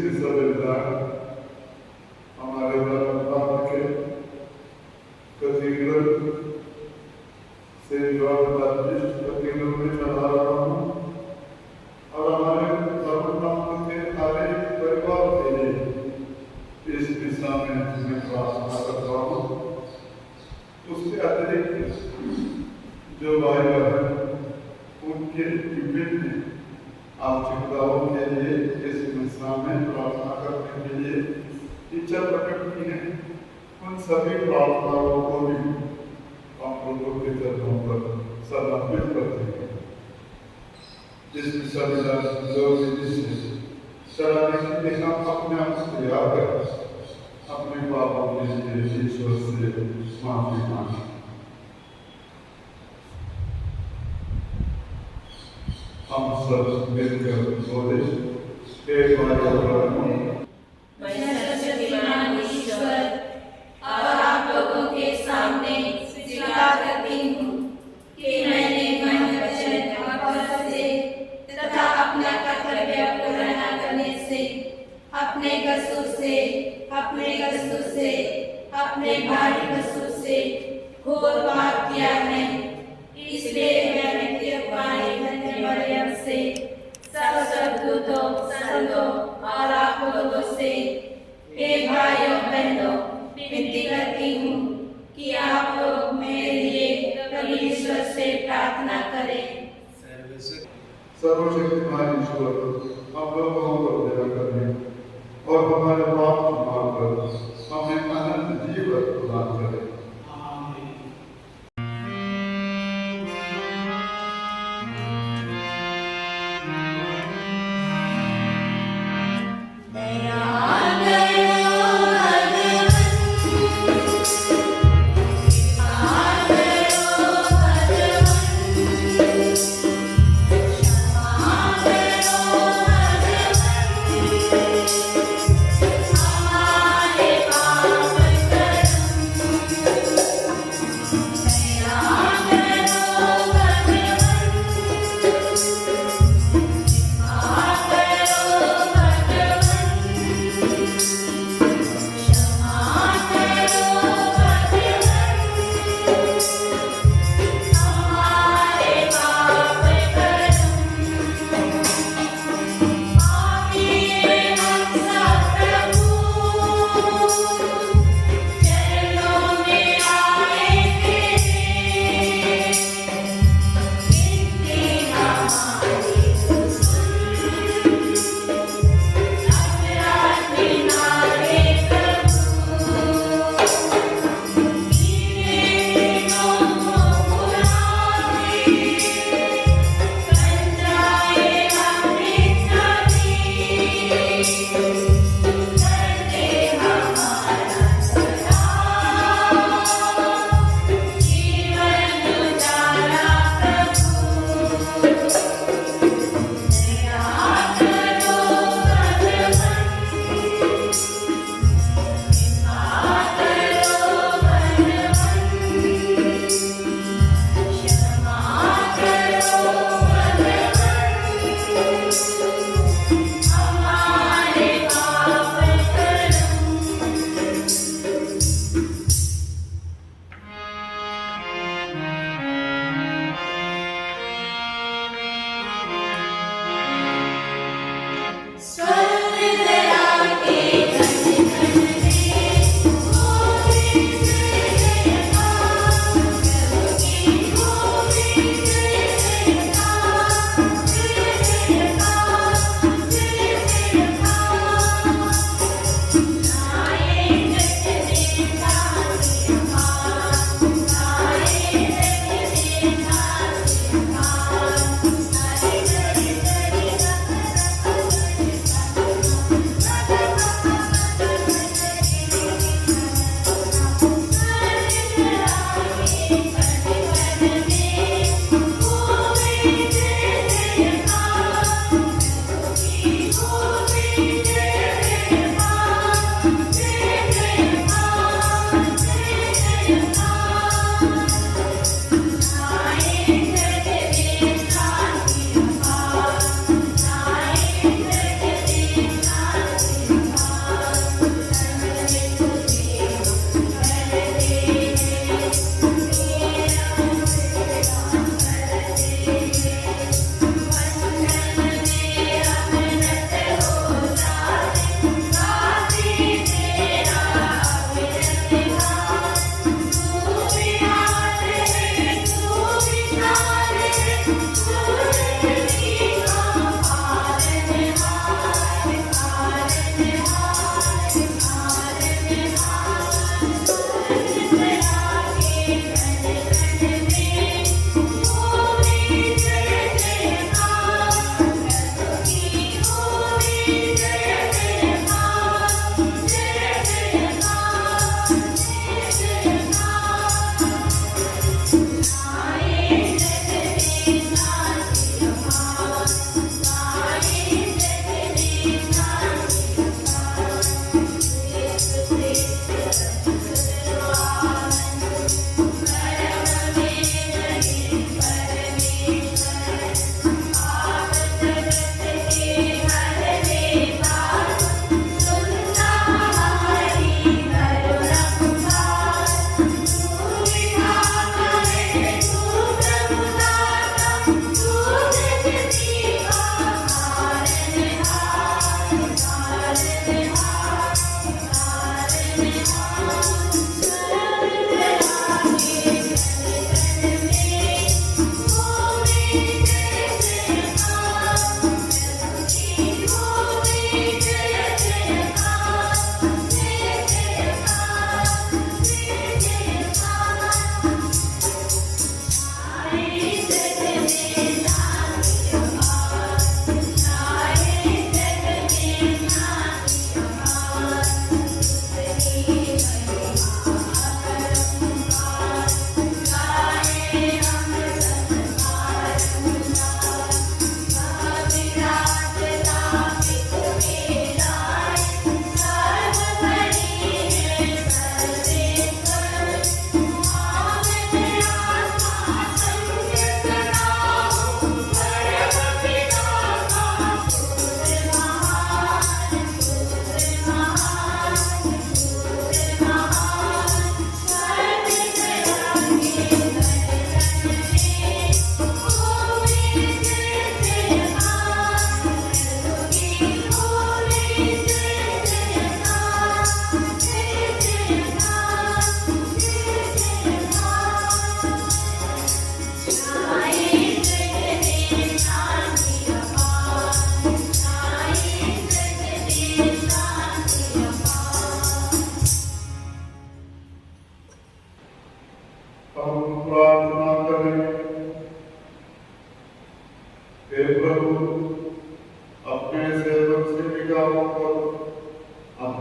विश्वविद्यालय हमारे धर्मपाल के कैथीड्रल से बाप्टिस्ट कैथीड्रल में चला रहा हूँ और हमारे धर्मपाल के सारे परिवार के लिए इस दिशा में मैं प्रार्थना कर रहा हूँ। उसके अतिरिक्त जो भाई बहन उनके विभिन्न आवश्यकताओं के लिए इस दिशा में प्रार्थना करने के लिए इच्छा प्रकट की है, उन सभी प्रार्थनाओं को भी हम लोगों के चरणों पर समर्पित करते हैं। इस विश्वविद्यालय से चलाने के लिए हम अपने आप को तैयार करें, अपने पापों के लिए ईश्वर से माफी मांगे। हम सब मिलकर बोले, हे हमारे ईश्वर, और आप लोगों के सामने स्वीकार करती हूँ कि मैंने मन वचन और कर्म से तथा अपना कर्तव्य पूरा न करने से, अपने कसूर से, अपने भारी कसूर से घोर पाप किया है। इसलिए मैं मरियम से सब दूतों, संतों और आप लोगों से, हे भाइयों बहनों, विनती करती हूँ कि आप लोग मेरे लिए कभी ईश्वर से प्रार्थना करें। सर्वशक्तिमान ईश्वर हम लोगों को दया करने और हमारे पाप माफ कर हमें अनंत जीवन प्रदान करें।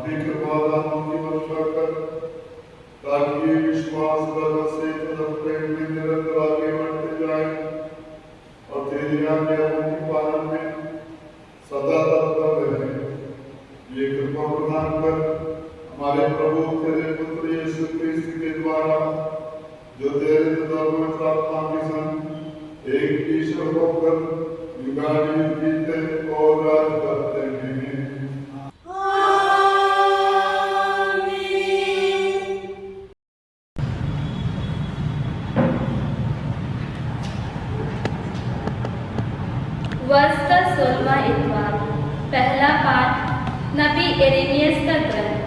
अपनी कृपा दानों की वर्षा कर, ताकि ये विश्वास द्वारा से तथा प्रेम में निरंतर आगे बढ़ते जाए और तेरी आज्ञाओं के पालन में सदा तत्पर रहे। ये कृपा प्रदान कर हमारे प्रभु तेरे पुत्र यीशु क्रिस्त के द्वारा, जो तेरे तथा पवित्र आत्मा के संग एक ईश्वर होकर युगानुयुग जीते और राज करते हैं। वर्ष का 16वां इतवार। पहला पाठ नबी यिर्मयाह का ग्रंथ।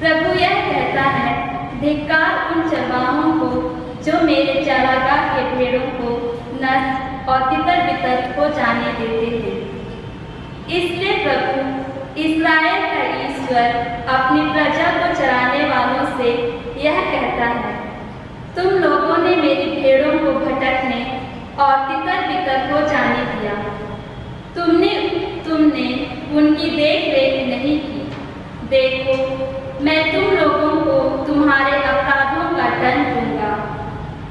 प्रभु यह कहता है, धिक्कार उन चरवाहों को जो मेरे चारागाह के भेड़ों को नष्ट और तितर बितर हो जाने देते हैं। इसलिए प्रभु इस्राएल का ईश्वर अपनी प्रजा को चराने वालों से यह कहता है, तुम लोगों ने मेरी भेड़ों को भटकने और तितर बितर हो जाने दिया। तुमने उनकी देख रेख नहीं की। देखो, मैं तुम लोगों को तुम्हारे अपराधों का दंड दूंगा।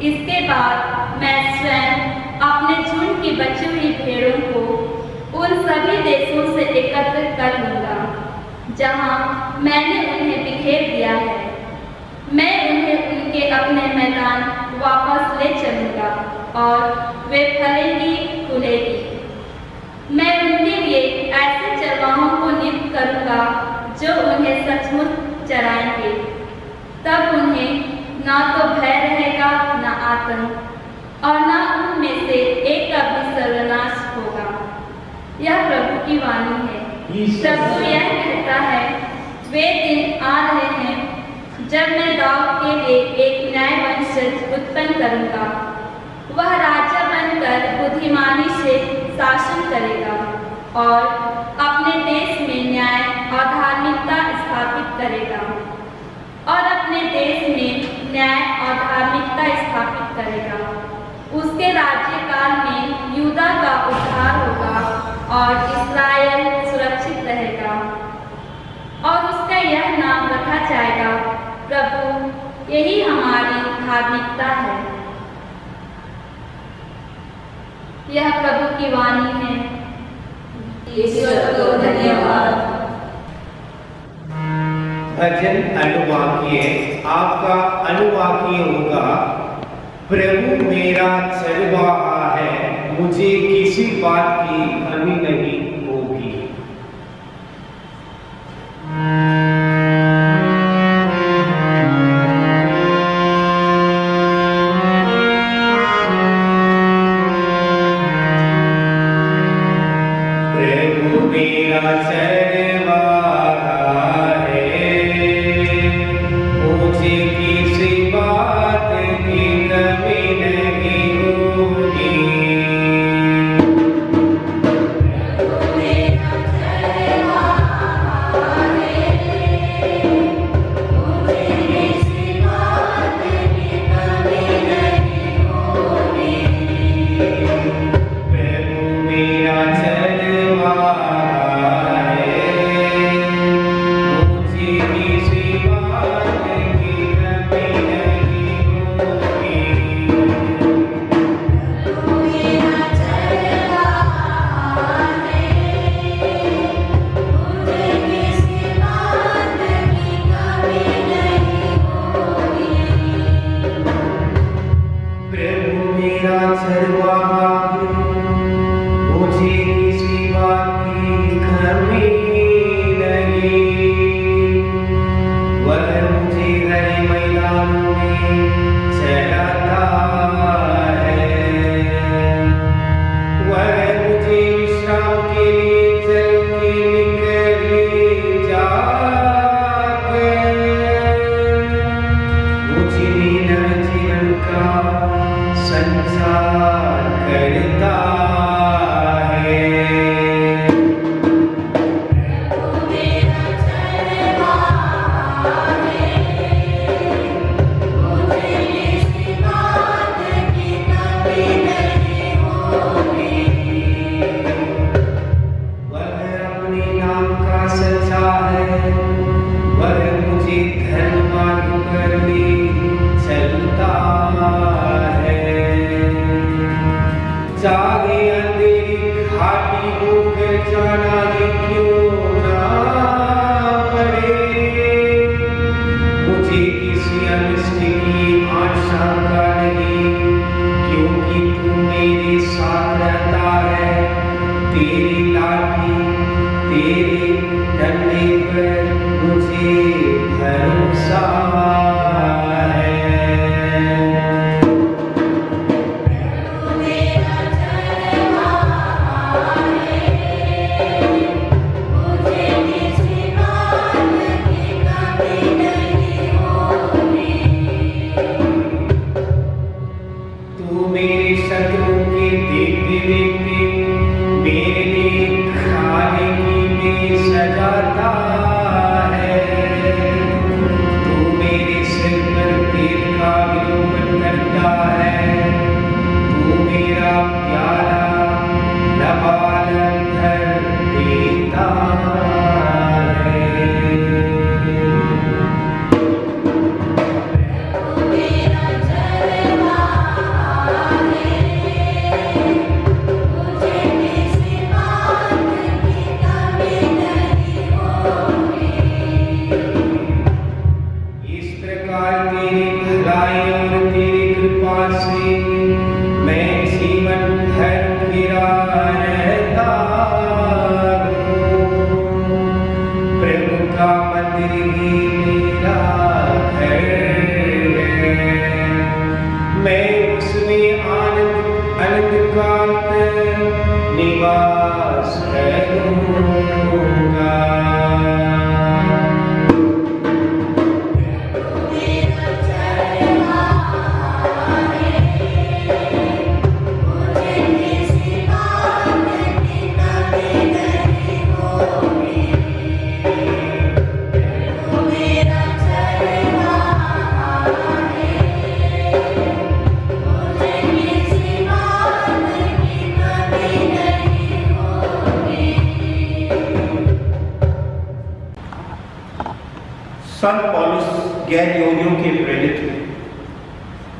इसके बाद मैं स्वयं अपने झुंड की बची हुई भेड़ों को उन सभी देशों से एकत्र कर लूंगा जहां मैंने उन्हें बिखेर दिया है। मैं उन्हें उनके अपने मैदान वापस ले चलूंगा और वे फलेंगी फूलेगी। मैं उनके लिए ऐसे चरवाहों को नियुक्त करूंगा जो उन्हें सचमुच चराएंगे। तब उन्हें ना तो भय रहेगा, न आतंक, और न उनमें से एक का भी सर्वनाश होगा। यह प्रभु की वाणी है। प्रभु यह कहता है, वे दिन आ रहे हैं जब मैं दाऊद के लिए एक न्याय वंशज उत्पन्न करूंगा। वह राजा बनकर बुद्धिमानी से शासन करेगा और अपने देश में न्याय और धार्मिकता स्थापित करेगा और अपने देश में न्याय और धार्मिकता स्थापित करेगा। उसके राज्यकाल में यूदा का उद्धार होगा और इस्राएल सुरक्षित रहेगा और उसका यह नाम रखा जाएगा, प्रभु यही हमारी धार्मिकता है। यह प्रभु की वाणी है। ईश्वर को धन्यवाद। भजन अनुवाक्य। आपका अनुवाक्य होगा, प्रभु मेरा चरवाहा है, मुझे किसी बात की कमी नहीं होगी। प्रभु मेरा चरवाहा है, मुझे किसी बात की कमी नहीं होगी। संत पौलुस गैर यहूदियों के प्रेरित हैं।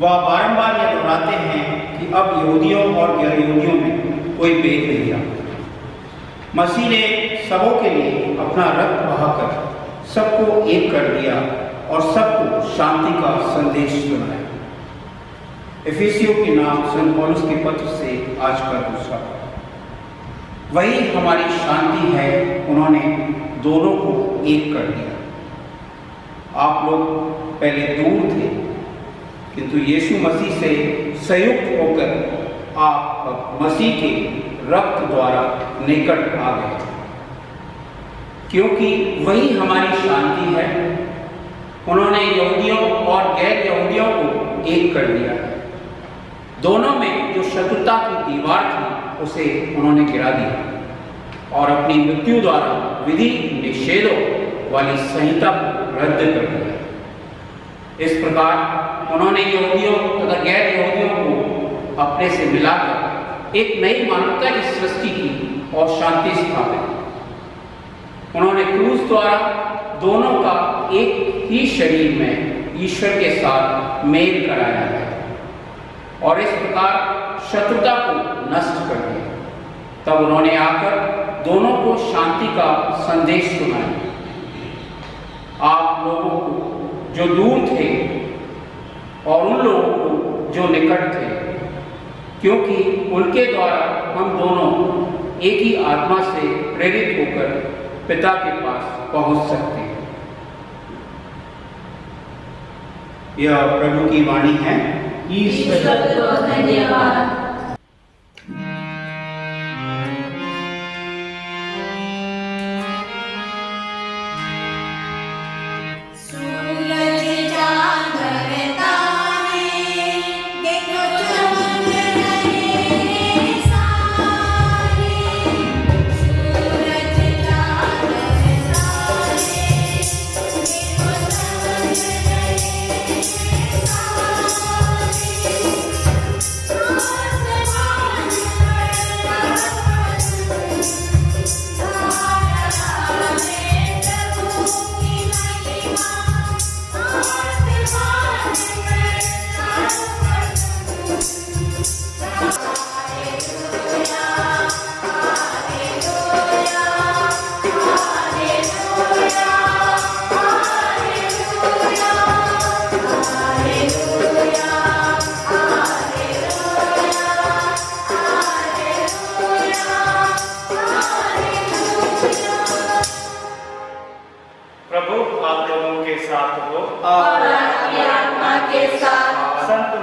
वह बारंबार यह दोहराते हैं कि अब यहूदियों और गैर यहूदियों में कोई भेद नहीं रहा। मसीह ने सबों के लिए अपना रक्त बहाकर सबको एक कर दिया और सबको शांति का संदेश सुनाया। इफिसियों के नाम संत पौलुस के पत्र से आज का दूसरा। वही हमारी शांति है, उन्होंने दोनों को एक कर दिया। आप लोग पहले दूर थे, किंतु यीशु मसीह से संयुक्त होकर आप मसीह के रक्त द्वारा निकट आ गए, क्योंकि वही हमारी शांति है। उन्होंने यहूदियों और गैर यहूदियों को एक कर दिया। दोनों में जो शत्रुता की दीवार थी उसे उन्होंने गिरा दिया और अपनी मृत्यु द्वारा विधि निषेधों वाली संहिता को रद्द कर दिया। इस प्रकार उन्होंने यहूदियों तथा गैर यहूदियों को अपने से मिलाकर एक नई मानवता की सृष्टि की और शांति स्थापित। उन्होंने क्रूस द्वारा दोनों का एक ही शरीर में ईश्वर के साथ मेल कराया है और इस प्रकार शत्रुता को नष्ट कर दिया। तब उन्होंने आकर दोनों को शांति का संदेश सुनाया। आप लोगों को जो दूर थे और उन लोगों को जो निकट थे, क्योंकि उनके द्वारा हम दोनों एक ही आत्मा से प्रेरित होकर पिता के पास पहुंच सकते हैं। यह प्रभु की वाणी है। ईश्वर को धन्यवाद।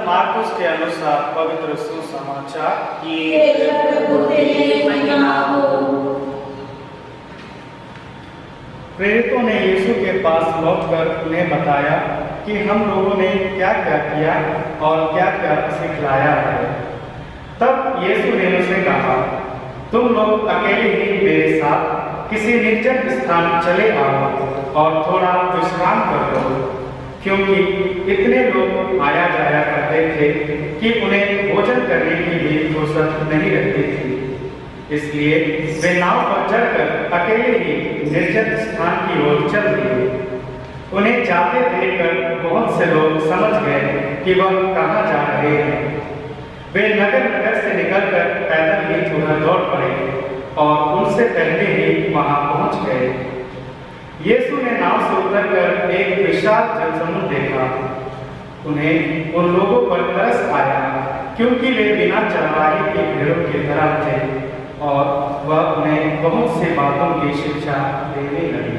मार्कुस के अनुसार पवित्र सुसमाचार की प्रेरितों ने यीशु के पास लौटकर उन्हें बताया कि हम लोगों ने क्या क्या किया और क्या क्या सिखलाया है। तब यीशु ने उनसे कहा, तुम लोग अकेले ही मेरे साथ किसी निर्जन स्थान चले आओ और थोड़ा विश्राम कर लो, क्योंकि इतने लोग आया जाया करते थे कि उन्हें भोजन करने की भी फुर्सत नहीं रहती थी। इसलिए वे नाव पर चढ़कर अकेले ही निर्जन स्थान की ओर चल दिए। उन्हें जाते देखकर बहुत से लोग समझ गए कि वह कहाँ जा रहे हैं। वे नगर नगर से निकलकर पैदल ही उधर दौड़ पड़े और उनसे पहले ही वहां पहुंच गए। यीशु ने नाव से उतरकर एक विशाल जनसमूह देखा। उन्हें उन लोगों पर तरस आया, क्योंकि वे बिना चरवाहे के भेड़ों की तरह थे और वह उन्हें बहुत सी बातों की शिक्षा देने लगी।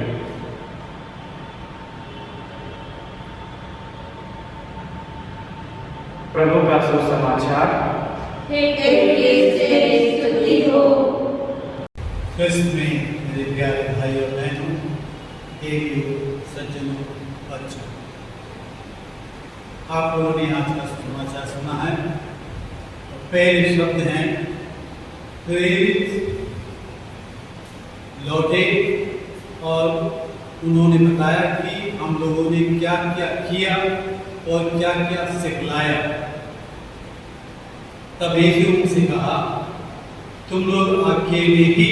प्रभु का सुसमाचार। कृष्ण में मेरे प्यारे भाई और बहनों, सज्जनों, बच्चों, आप लोगों ने आज का समाचार सुना है। पहले शब्द हैं प्रेरित लौटे और उन्होंने बताया कि हम लोगों ने क्या क्या किया और क्या क्या सिखलाया। तब यीशु उनसे कहा, तुम लोग अकेले ही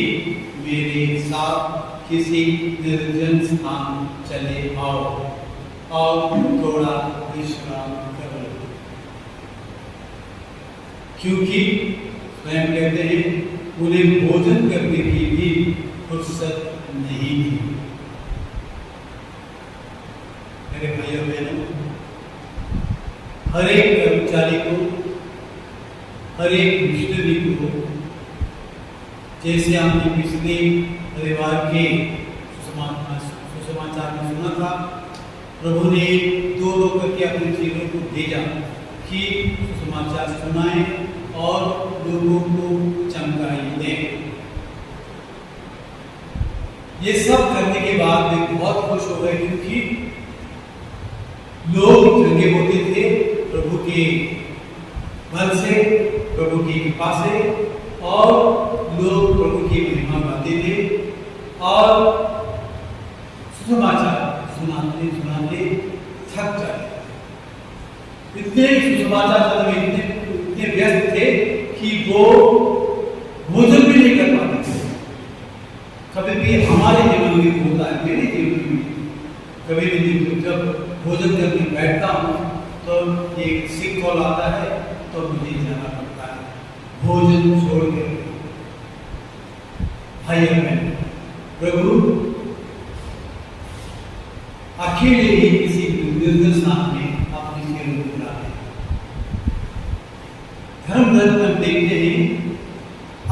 मेरे साथ किसी निर्जन स्थान चले आओ और थोड़ा विश्राम कर लो, क्योंकि स्वयं कहते हैं उन्हें भोजन करने की भी फुर्सत नहीं थी। मेरे भाइयों बहनों, हर एक कर्मचारी को, हर एक मिशनरी को, जैसे हमने पिछले रविवार के सुसमाचार में सुना था, प्रभु ने 2 लोग करके अपने चेलों को भेजा कि सुसमाचार सुनाएं और लोगों को चमकाई दें। ये सब करने के बाद वे बहुत खुश हो गए, क्योंकि लोग जंगे होते थे प्रभु के बल से, प्रभु की कृपा से, और लोग प्रभु की महिमा गाते थे और सुसमाचार सुनाते सुनाते थक जाते। इतने सुसमाचार में इतने व्यस्त थे कि वो भोजन भी नहीं कर पाते थे। कभी भी हमारे जीवन में होता है, मेरे जीवन में कभी भी जब भोजन करने बैठता हूँ तो एक सिक कॉल आता है, तो मुझे जाना पड़ता है भोजन छोड़ कर। भाई बहन, प्रभु अकेले ही किसी निर्जन स्थान में अपने चेलों को बुलाते हैं। धर्म ग्रंथ में देखते हैं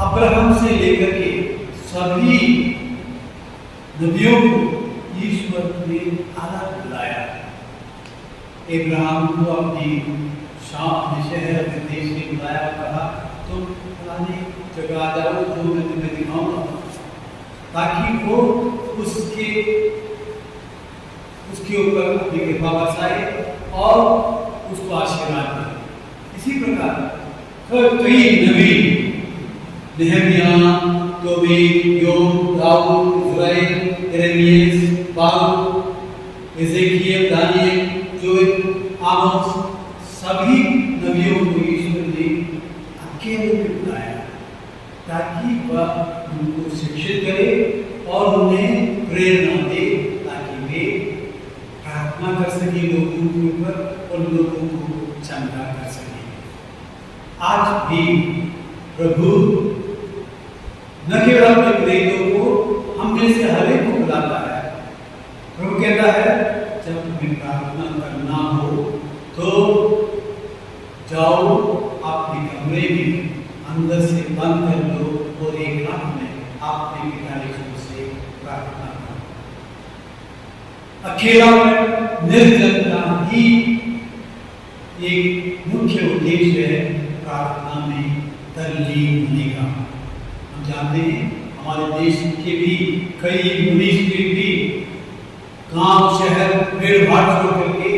अब्राहम से लेकर के सभी नबियों को ईश्वर ने अलग बुलाया। इब्राहिम को अपनी शाम शहर अपने देश में बुलाया, कहा तुम फलानी जगह आ जाओ जो मैं तुम्हें दिखाऊंगा, ताकि वो उसके ऊपर अपनी कृपा बरसाए और उसको आशीर्वाद दे। इसी प्रकार कई नबी, नेहमिया, तोबीत, योग, दाऊद, इज़राइल, यिर्मयाह, बारूक, एजेकियल, दानियल, जोएल, आमोस, सभी नबियों को ईश्वर ने अकेले बुलाया ताकि वह उनको शिक्षित करे और उन्हें प्रेरणा दे, ताकि वे प्रार्थना कर सके लोगों के ऊपर और लोगों को चंगा कर सके। आज भी प्रभु न केवल अपने प्रेरितों को, हम में से हर एक को बुलाता है। प्रभु कहता है जब तुम्हें प्रार्थना करना हो तो जाओ अपने कमरे में अंदर से बंद कर लो और एकांत में अपने पिता यीशु से प्रार्थना करो। अकेला निर्जनता ही एक मुख्य उद्देश्य है प्रार्थना में तल्लीन होने का। हम जानते हैं हमारे देश के भी कई मिनिस्ट्री भी गांव, शहर, भीड़ भाड़ छोड़ करके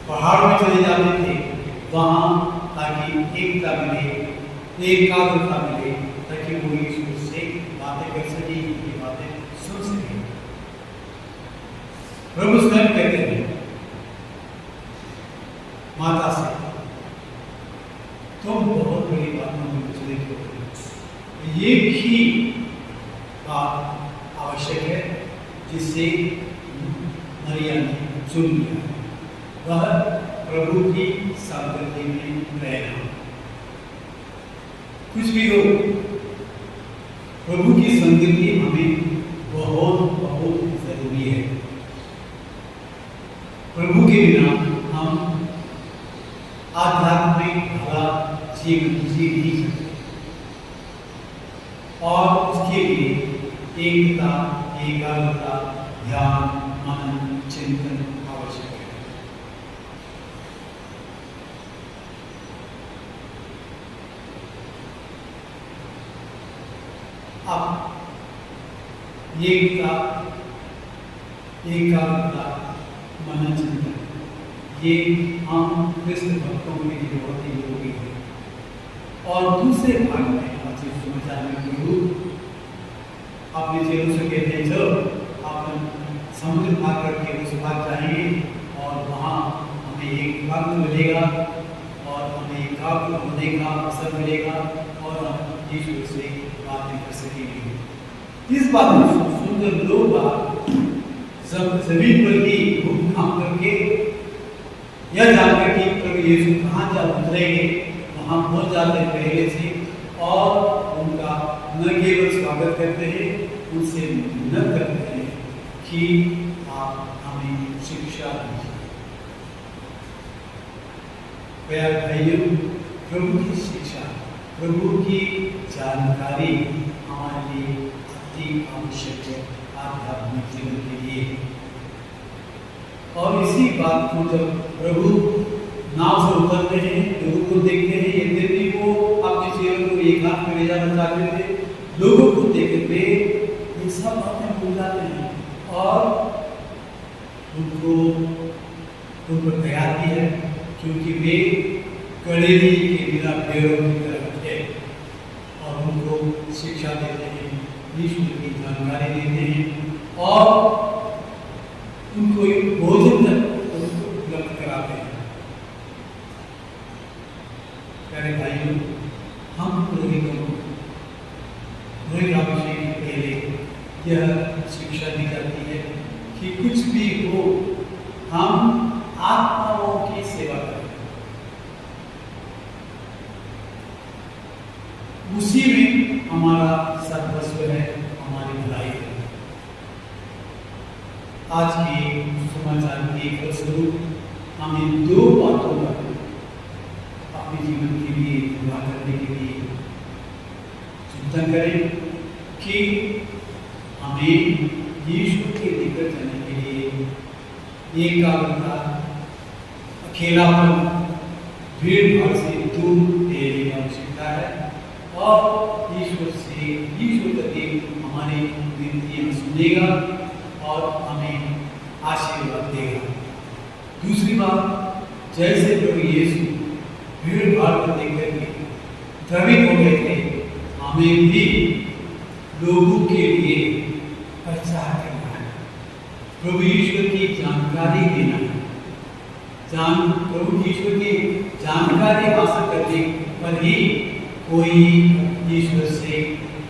पहाड़ में चले जाते थे, वहां ताकि एकता मिले, एकाग्रता मिले, ताकि वो ईश्वर से बातें कर सके, उनकी बातें सुन सके। प्रभु स्वयं कहते हैं माता से, तुम बहुत बड़ी बातों में विचलित हो। एक ही बात आवश्यक है जिससे मरियम ने चुन लिया, वह प्रभु की संगति में रहना। कुछ भी हो, प्रभु की संगति हमें बहुत बहुत जरूरी है। प्रभु के बिना हम आध्यात्मिक भला जीवन जी नहीं सकते, और उसके लिए एकता, एकाग्रता, ध्यान, मनन, चिंतन आवश्यक है। अब एकता, एकाग्रता, मनन, चिंतन, ये हम कृष्ण भक्तों के लिए बहुत ही उपयोगी है। और दूसरे भाग में समाचार में प्रभु अपने चेलों से कहते हैं चलो आप समुद्र पार करके उस पार जाएंगे और वहाँ हमें एक वक्त मिलेगा और हमें एकाग्र होने का अवसर मिलेगा और हम यीशु से बातें कर सकेंगे। इस बात को सुन तो लोग सब जमीन पर ही भूख काम करके यह जानकर कि प्रभु यीशु कहाँ जा उतरेंगे वहाँ पहुँच जाते पहले से और उनका न केवल स्वागत करते हैं उनसे विनम्र करते हैं कि आप हमें शिक्षा दीजिए। प्यारे भाइयों, प्रभु की शिक्षा, प्रभु की जानकारी हमारे लिए अति आवश्यक है आध्यात्मिक जीवन के लिए। और इसी बात को जब प्रभु नाव से उतरते हैं, लोगों को देखते हैं, यद्यपि वो अपने जीवन को एक हाथ में ले जाना चाहते थे, लोगों को देखते ये सब बातें भूल जाते हैं और उनको तैयारी है क्योंकि वे कड़ेरी के बिना पैरों की तरह है और उनको शिक्षा देते हैं, ईश्वर की जानकारी देते हैं और उनको एक भोजन तक उनको उपलब्ध कराते हैं। प्यारे भाइयों, हम पुरोहितों को पुरोहित अभिषेक के पहले यह शिक्षा दी जाती है कि कुछ भी हो हम आत्माओं की सेवा करें, उसी में हमारा सर्वस्व है, हमारी भलाई है। आज के समाचार के फलस्वरूप हमें दो बातों पर अपने जीवन के लिए पूरा करने के लिए चिंतन करें कि हमें यीशु के निकट जाने के लिए एकाग्रता, अकेलापन, भीड़ भाड़ से दूर रहने की आवश्यकता है और ईश्वर तक हमारी विनतियां सुनेगा और हमें आशीर्वाद देगा। दूसरी बात, जैसे प्रभु यीशु भीड़ भाड़ को देखकर के द्रवित हो गए थे, हमें भी लोगों के लिए प्रचार करना है, प्रभु ईश्वर की जानकारी देना है। प्रभु ईश्वर की जानकारी हासिल करने पर ही कोई ईश्वर से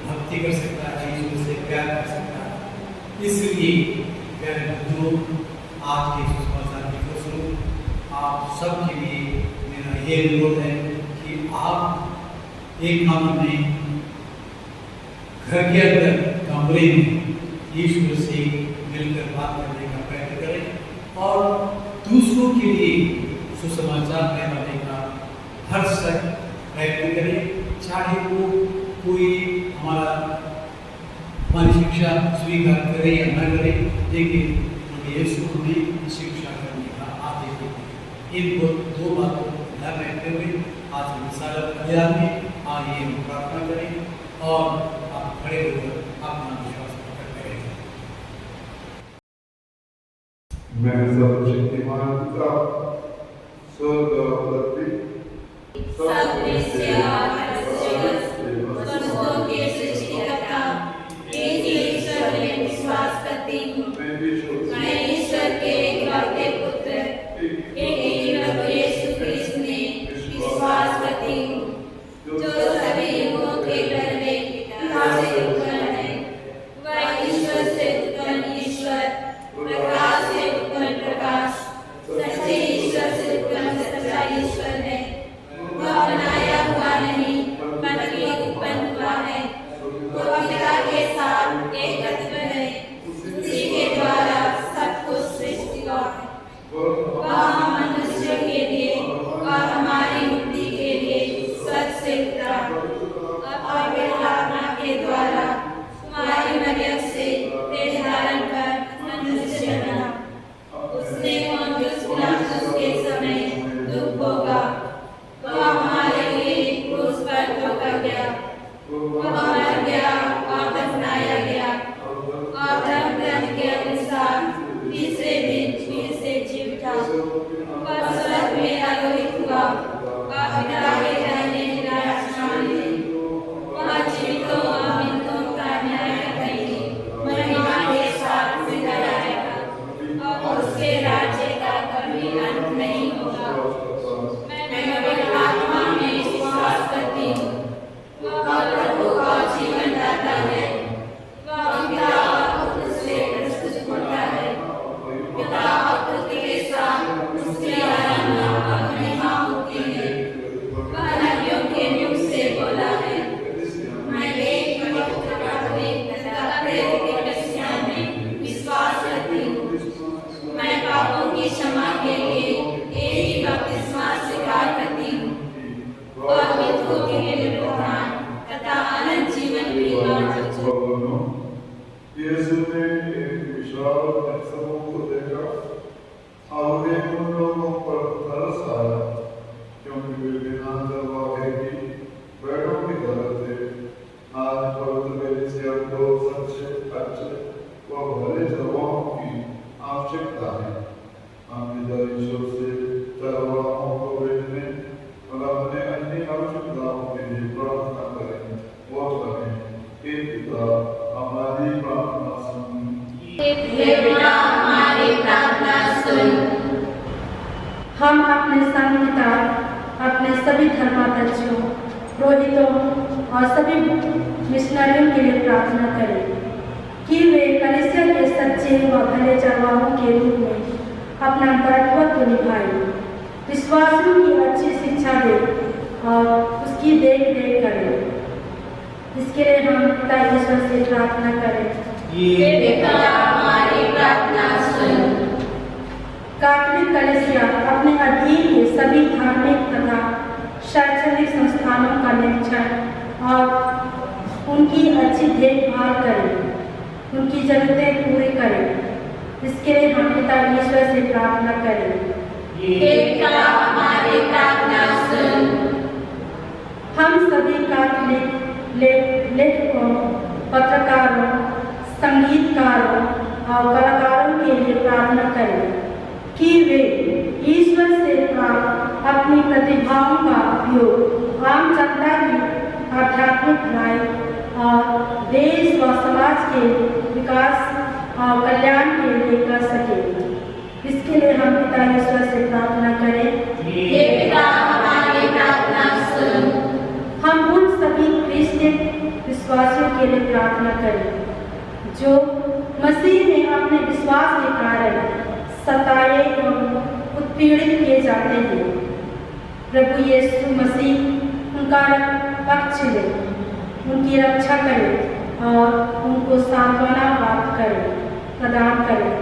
भक्ति कर सकता है, ईश्वर से प्यार कर सकता है। इसलिए प्यारे बंधुओं, आज के सुसमाचार के फलस्वरूप आप सबके लिए मेरा ये अनुरोध है कि आप एक काम में घर के अंदर कमरे में ईश्वर से मिलकर बात करने का प्रयत्न करें और दूसरों के लिए सुसमाचार फैलाने का हर सक प्रयत्न करें, चाहे वो कोई हमारी शिक्षा स्वीकार करे या न करे, लेकिन यीशु हमें शिक्षा करने का आदेश देते हैं। इन दो बातों को ध्यान रखते हुए आज रिसालत अभियान में आइए हम प्रार्थना करें और आप खड़े होकर अपना विश्वास प्रकट करें। मैं सर्वशक्तिमान पिता, स्वर्ग और पृथ्वी सब वस्तुओं के सृष्टिकर्ता एक ईश्वर में विश्वास करती हूँ। मैं ईश्वर के इकलौते पुत्र एक प्रभु यीशु क्रिस्त में विश्वास करती हूँ, जो सभी युगों के पहले पिता से उत्पन्न है। वह ईश्वर से उत्पन्न ईश्वर, प्रकाश से उत्पन्न प्रकाश, सच्चे ईश्वर से उत्पन्न सच्चा ईश्वर है। वह बनाया हुआ नहीं बल्कि उत्पन्न हुआ है। वह पिता के साथ एक तत्व है, उसी के द्वारा सब कुछ सृष्टि हुआ है। वह हम मनुष्यों के लिए और हमारी मुक्ति के लिए स्वर्ग से उतरा और आत्मा के द्वारा कुमारी मरियम से देह धारण कर मनुष्य बना। उसने पौंतियुस पिलातुस के समय दुख भोगा, वह हमारे लिए क्रूस पर ठोका गया, वह मर गया और दफनाया गया और धर्मग्रंथ के अनुसार तीसरे दिन फिर से जी उठा। वह स्वर्ग में आरोहित हुआ और पिता के दाहिने विराजमान है। वह जीवितों और मृतों का न्याय करेंगे, महिमा के साथ फिर आएगा और उसके राज्य का कभी अंत नहीं होगा। मैं पवित्र आत्मा में विश्वास करती हूँ, वह प्रभु और जीवन दाता है। वह पिता और पुत्र की क्षमा के लिए एक ही बपतिस्मा स्वीकार करती हूँ और मृतकों के लिए पुनरुत्थान तथा अनंत जीवन की ओर यीशु ने एक विशाल समूह को देखा और उन लोगों पर तरस आया क्योंकि वे बिना चरवाहे की बैलों की तरह थे। आज पवित्र कलीसिया को सच्चे अच्छे व भले चरवाहों की आवश्यकता है। हम ईश्वर से चरवाहों को भेजने और अपने अन्य आवश्यकताओं के लिए प्रार्थना करें और करें हे पिता हमारी प्रार्थना सुन। हे पिता हमारी प्रार्थना सुन। हम अपने संहिता अपने सभी धर्माध्यक्षों, पुरोहितों और सभी मिशनरियों के लिए प्रार्थना करें कि वे कलीसिया के सच्चे व भले चरवाहों के रूप में अपना दायित्व निभाएं, विश्वासियों की अच्छी शिक्षा दें और उसकी देख रेख करें। इसके लिए हम पिता ईश्वर से प्रार्थना करें। हे पिता हमारी प्रार्थना सुन। कैथोलिक कलीसिया अपने अधीन के सभी धार्मिक तथा शैक्षणिक संस्थानों का निरीक्षण और उनकी अच्छी देखभाल करें, उनकी जरूरतें पूरी करें। इसके लिए हम पिता ईश्वर से प्रार्थना करें। हे पिता हमारी प्रार्थना सुन। हम सभी कैथोलिक लेखकों, पत्रकारों, संगीतकारों और कलाकारों के लिए प्रार्थना करें कि वे ईश्वर से प्राप्त अपनी प्रतिभाओं का उपयोग आम जनता की आध्यात्मिक भलाई और देश व समाज के विकास और कल्याण के लिए कर सके। इसके लिए हम पिता ईश्वर से प्रार्थना करें। हे पिता हमारी प्रार्थना सुन। हम उन सभी क्रिश्चियन विश्वासियों के लिए प्रार्थना करें जो मसीह में अपने विश्वास के कारण सताए एवं उत्पीड़ित किए जाते हैं। प्रभु यीशु मसीह उनका पक्ष ले, उनकी रक्षा करें और उनको सांत्वना प्रदान करें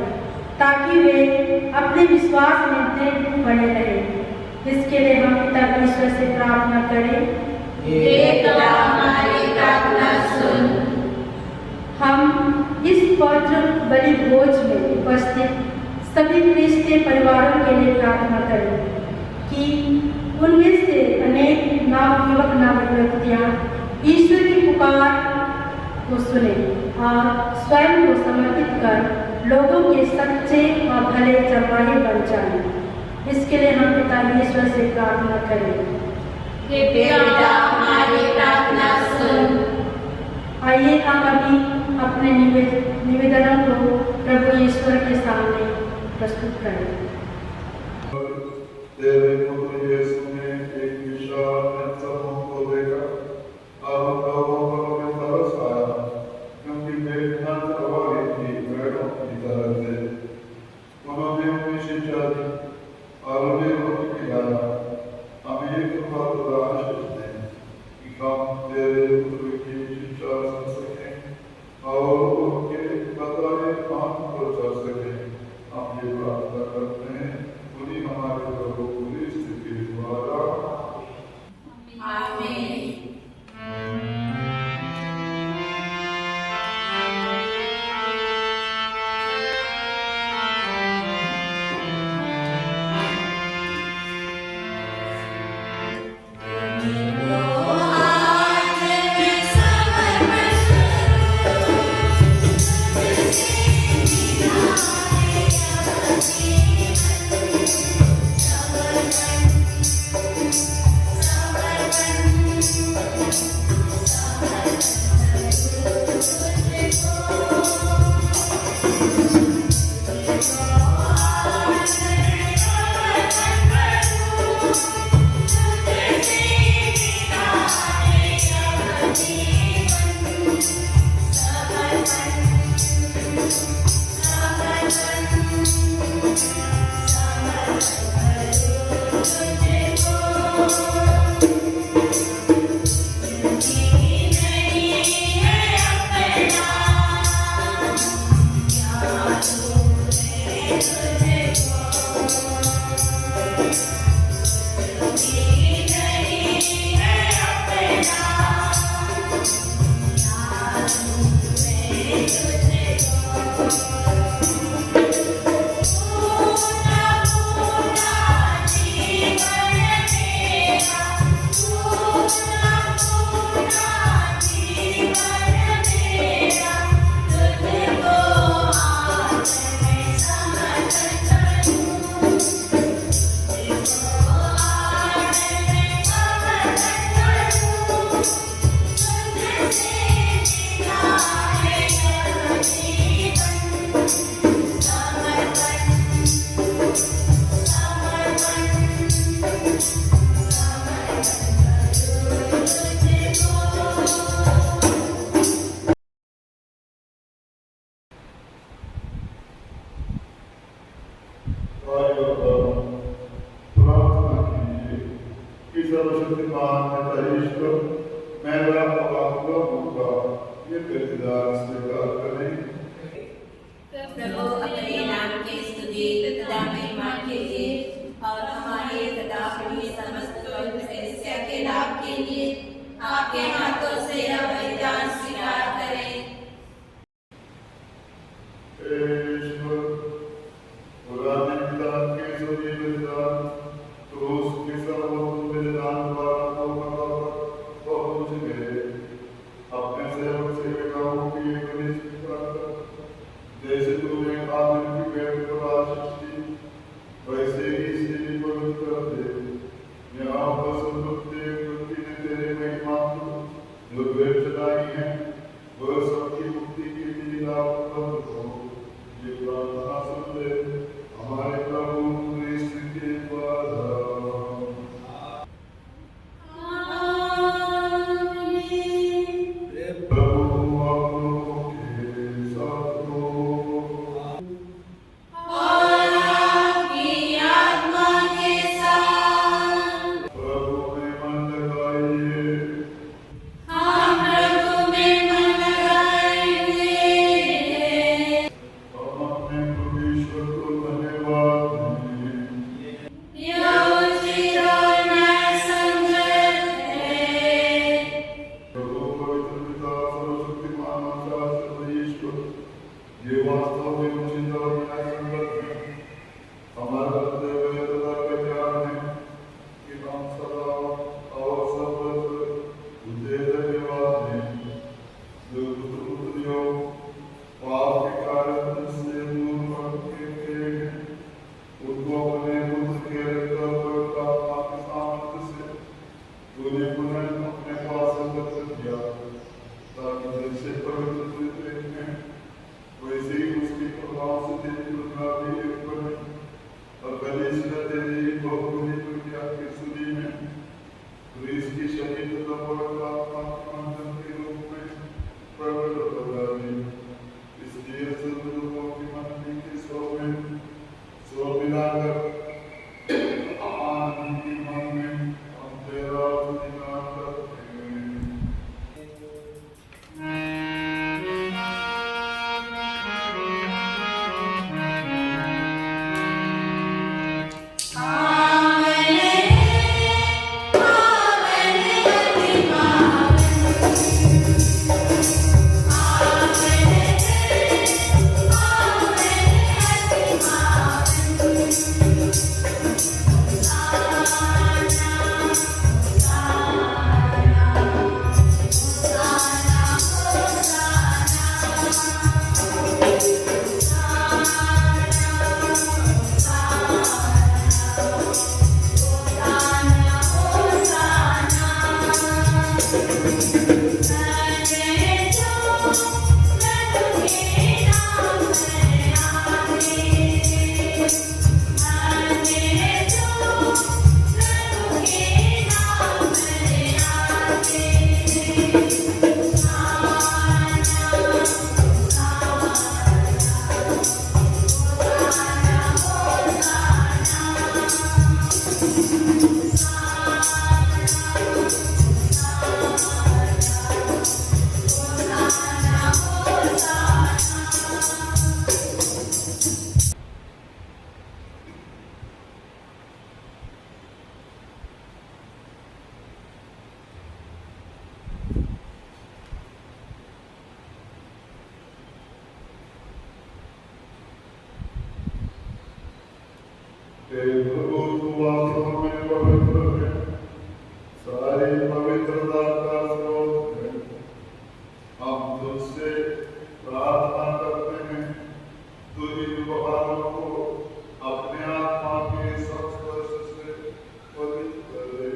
ताकि वे अपने विश्वास में दृढ़ बने रहें। इसके लिए हम पिता ईश्वर से प्रार्थना करें। हे पिता हमारी प्रार्थना सुन। हम इस पवित्र बलि भोज में उपस्थित सभी क्रिश्चियन परिवारों के लिए प्रार्थना करें कि उनमें से अनेक नवयुवक नवयुवतियाँ ईश्वर की पुकार को सुने और स्वयं को समर्पित कर लोगों के सच्चे और भले चरवाहे बन जाएं। इसके लिए हम पिता ईश्वर से प्रार्थना करें। हे पिता हमारी प्रार्थना सुन। आइए हम अभी अपने निवेदनों को प्रभु ईश्वर के सामने प्रस्तुत करें। तेरे पुत्र यीशु ने एक विशाल समूह को देखा और उन लोगों पर उन्हें तरस आया क्योंकि वे बिना चरवाहे की बैलों की तरह थे। उन्होंने उन्हें शिक्षा दी और उन्हें रोटी खिलाया। हम ये कृपा खुदा आशीष दें कि हम तेरे पुत्र की शिक्षा सुन सकें और उनके बताए काम पर चल सकें। हम ये प्रार्थना करते हैं उन्हीं हमारे प्रभु क्रिस्त के द्वारा। आमीन। प्रार्थना कीजिए कि सर्वशक्तिमान पिता ईश्वर मेरा और आपका होगा ये प्रतिदान स्वीकार करें। प्रभु अपने नाम की स्तुति तथा महिमा कीजिए और हमारे तथा अपनी समस्त पवित्र के लाभ के लिए आपके हाथों से यह बलिदान स्वीकार करें। ईश्वर पुराने बलिदान के सभी बलिदान क्रूस के सर्वोत्तम बलिदान द्वारा पहुंच गए। अपने सेवक सेविकाओं की एक बलि स्वीकार कर, जैसे तूने आदम की भेंट को आशीष दी वैसे ही इसे पवित्र कर दे। यहाँ पर प्रत्येक व्यक्ति ने तेरे महिमा को जो भेंट चढ़ाई है वह सबकी मुक्ति के लिए लाभप्रद हो। ये प्रार्थना सुन ले हमारे प्रभु यीशु के द्वारा। प्रभु आप लोगों के साथ हो और आपकी आत्मा के साथ। प्रभु में मन लगाइए। हम प्रभु में मन लगाएंगे। हम अपने प्रभु ईश्वर को धन्यवाद दें। यह उचित और न्यायसंगत है। प्रभु पवित्र पिता सर्वशक्तिमान और शाश्वत ईश्वर, ये वास्तव में उचित और न्यायसंगत है। हमारा हृदय तथा ज्ञान है कि हम सदा और सर्वत्र तुझे धन्यवाद दें। जो पुत्रियों पाप के कारण से दूर भटके थे, उनको अपने पुत्र के रक्त और आत्मा के सामर्थ्य से तूने पुनः अपने पास एकत्र किया, ताकि जैसे पवित्र प्रेम में वैसे ही उसके प्रभाव से तेरी प्रतिमा भी एक बने और कलीसिया तेरी बहुमूल्य प्रज्ञा की सुधी में क्रिस्त की शरीर तथा पवित्र आत्मा के मंजन के रूप में प्रकट हो जाए। इसलिए सब लोगों की मंदिर के स्व मिलाकर आनंद की मन में हम तेरा स्तुतिगान करते हैं। प्रभु तू वास्तव में पवित्र है, सारी पवित्रता का स्रोत है। हम तुझसे प्रार्थना करते हैं, तू इन बहारों को अपने आत्मा के संस्पर्श से पवित्र करे।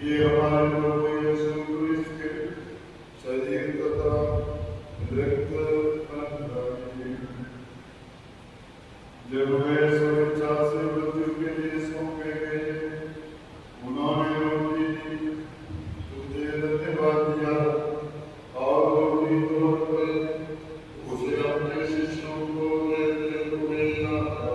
ये हमारे प्रभु यीशु क्रिस्त के शरीर तथा रक्त बन जाए। जब वे स्वेच्छा से मृत्यु के लिए सौंपे गए, उन्होंने रोटी दी, तुझे धन्यवाद दिया और रोटी तोड़कर उसे अपने शिष्यों को देते हुए कहा,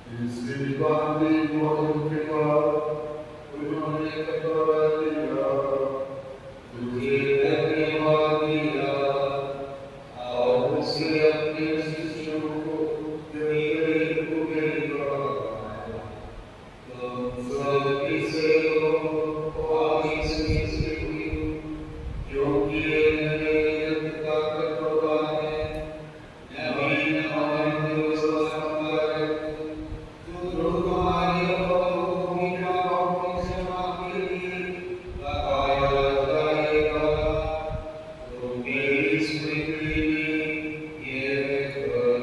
इसी बांधी मोहन के बाद उन्होंने कटोरा लिया, तुझे धन्यवाद दिया और उसे अपने शिष्यों को देने को भेजा। तुम सब इसे लो और इसमें से पियो, क्योंकि ये मेरे रक्त का कटोरा है, नवीन और निर्दोष रक्त, जो तुम्हारे पापों की क्षमा के लिए लगाया जाएगा। तो मेरी स्मृति में ये करो।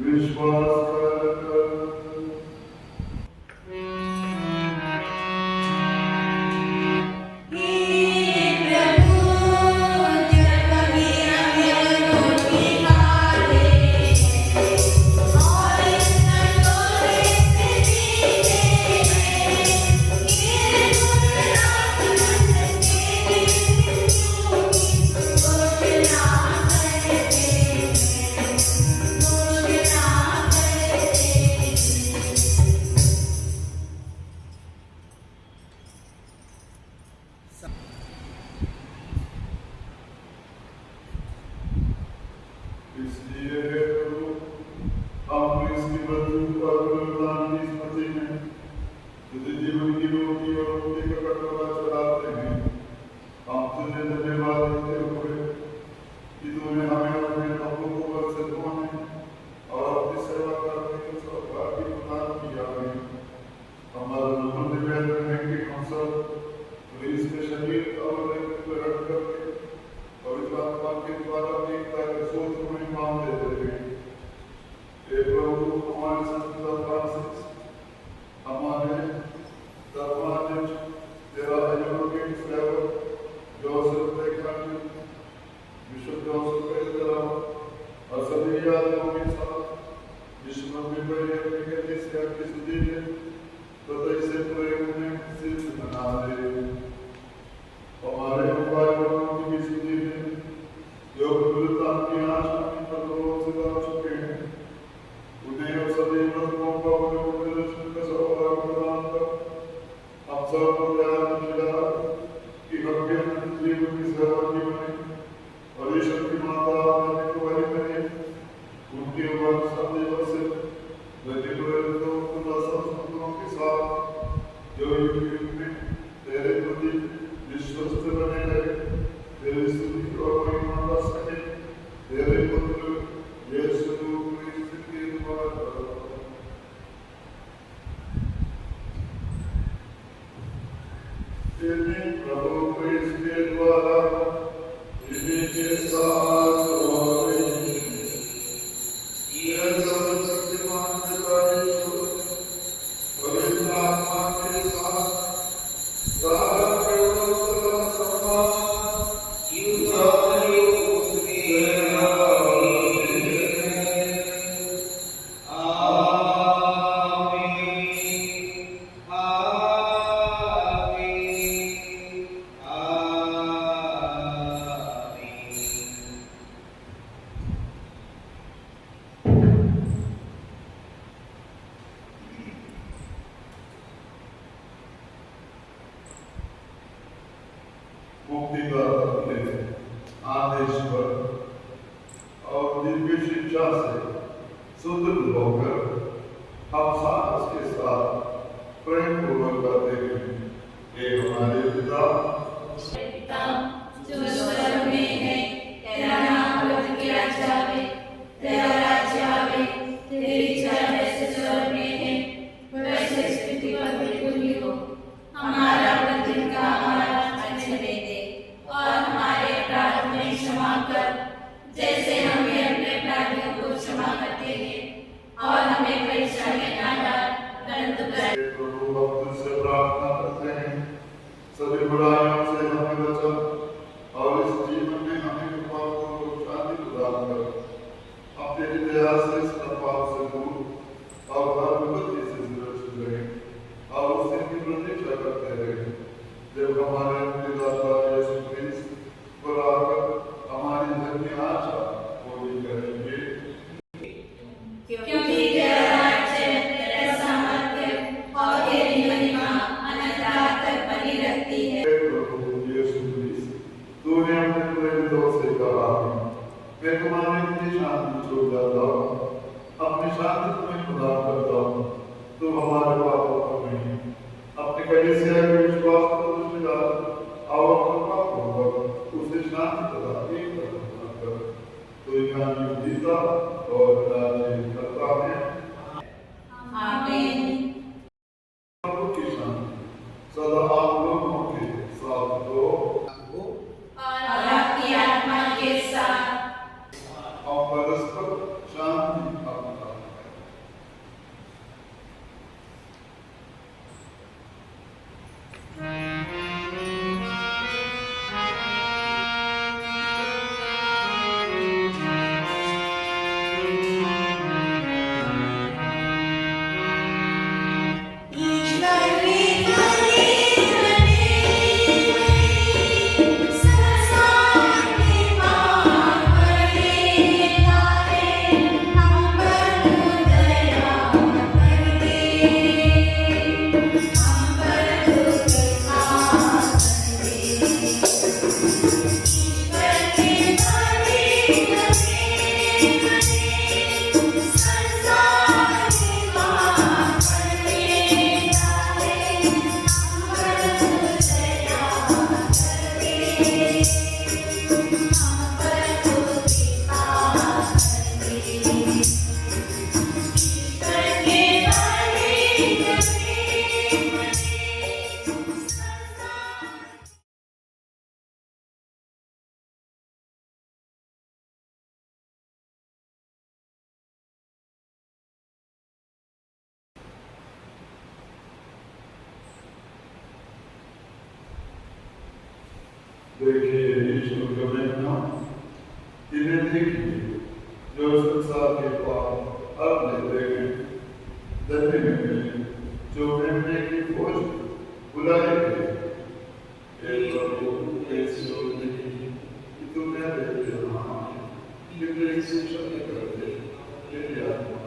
विश्वास कर इसलिए हे प्रभु, हम इसकी मृत्यु और पुनरुत्थान की स्मृति में तुझे जीवन की रोटी और मुक्ति का कटोरा चढ़ाते हैं। हम तुझे धन्यवाद देते हुए कि तूने हमें अपने पापों को बल से धोने और अपनी सेवा करने का सौभाग्य प्रदान किया है। हमारा मन निवेदन है कि हम सब इसके शरीर और रक्त को रख करके पवित्र आत्मा के द्वारा एकता के सूत्र में मान देते हैं। हे प्रभु, हमारे संत फ्रांसिस, हमारे धर्माध्यक्ष, तेरा अयोग्य सेवक जोसेफ देखानी, विशुद्ध जोसेफ पेत्रा और सभी यादवों के साथ विश्व में बड़े अपने के से आपकी स्तुति है, तथा इसे प्रेम में सिद्ध बना दे। हमारे उपायों की स्तुति में जो पुनरुत्थान की आशा पर रोज सदा चुके हैं, उन्हें और सभी मृतकों का अपने दर्शन का सौभाग्य प्रदान कर हम सब को ध्यान दिला कि हम भी अपने जीवन की सहभागी बने और ईश्वर की माता आने को वही बने। उनके ऊपर सब दिवस से प्रतिबद्धों संस्कृतों के साथ जो युग में तेरे प्रति विश्वस्त बने रहे, तेरी स्तुति और महिमा कर सके, तेरे पुत्र यीशु क्रिस्त के द्वारा। तेरे प्रभु क्रिस्त के द्वारा इन्हीं के साथ और ये सर्वशक्तिमान पिता ईश्वर पवित्र आत्मा के साथ सारा मुक्तिदाता के आदेश पर और दिव्य शिक्षा से सुदृढ़ होकर हम साहस के साथ प्रेम पूर्वक करते हैं। हे हमारे पिता जो स्वर्ग में है, तेरा नाम पवित्र किया जाए, तेरा राज्य आवे, तेरी इच्छा जैसे स्वर्ग में है वैसे पृथ्वी पर भी पूरी हो। हमारा प्रतिदिन का आहार आज हमें दे दे और हमारे अपराध में क्षमा कर, जैसे हम भी अपने अपराधियों को क्षमा करते हैं, और हमें परीक्षा में न डाल, परंतु प्रभु हम तुझसे प्रार्थना करते हैं, सभी बुराइयों से हमें बचा और इस जीवन में हमें कृपा को शांति प्रदान कर। अब तेरी दया से इस पाप से जाता हूँ, अपनी शांति तुम्हें प्रदान करता हूँ। तुम हमारे पापों पर नहीं, अपनी कलीसिया के विश्वास को दृष्टि डाल और कृपा पूर्वक उसे शांति प्रदान कर। तो यहाँ जीता और राज्य करता है। आमीन। प्रभु की शांति सदा आप लोगों के साथ हो और आपकी आत्मा के साथ। और परस्पर शांति अपना देखिए ईश्वर का मेहना, इन्हें देखिए जो संसार के पाप अब लेते हैं, धन्य में जो मेमने की खोज बुलाए गए। हे प्रभु, हे ईश्वर देखिए कि तू मेरे लिए महान है, कि मेरी शिक्षा करते तेरी आत्मा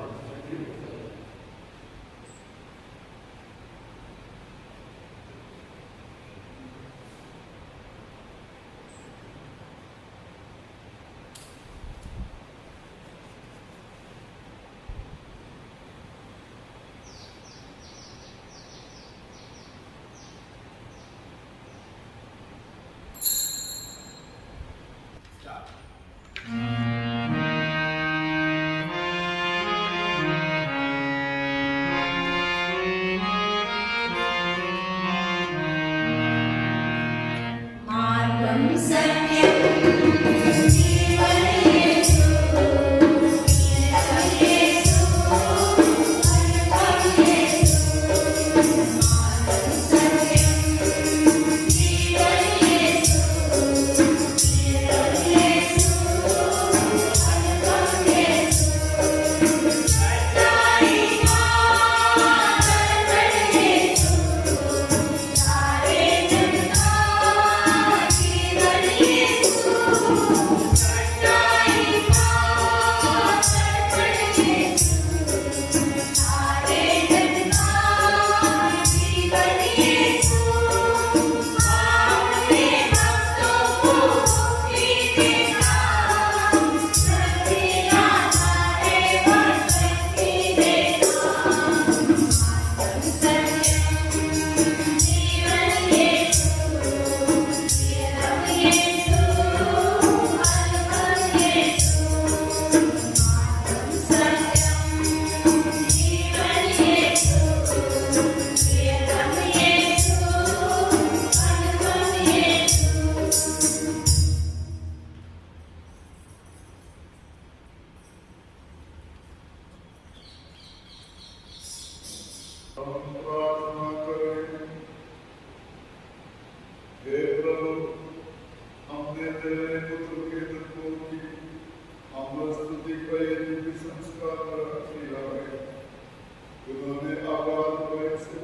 संस्कार किया है। उन्होंने आवाज को एक से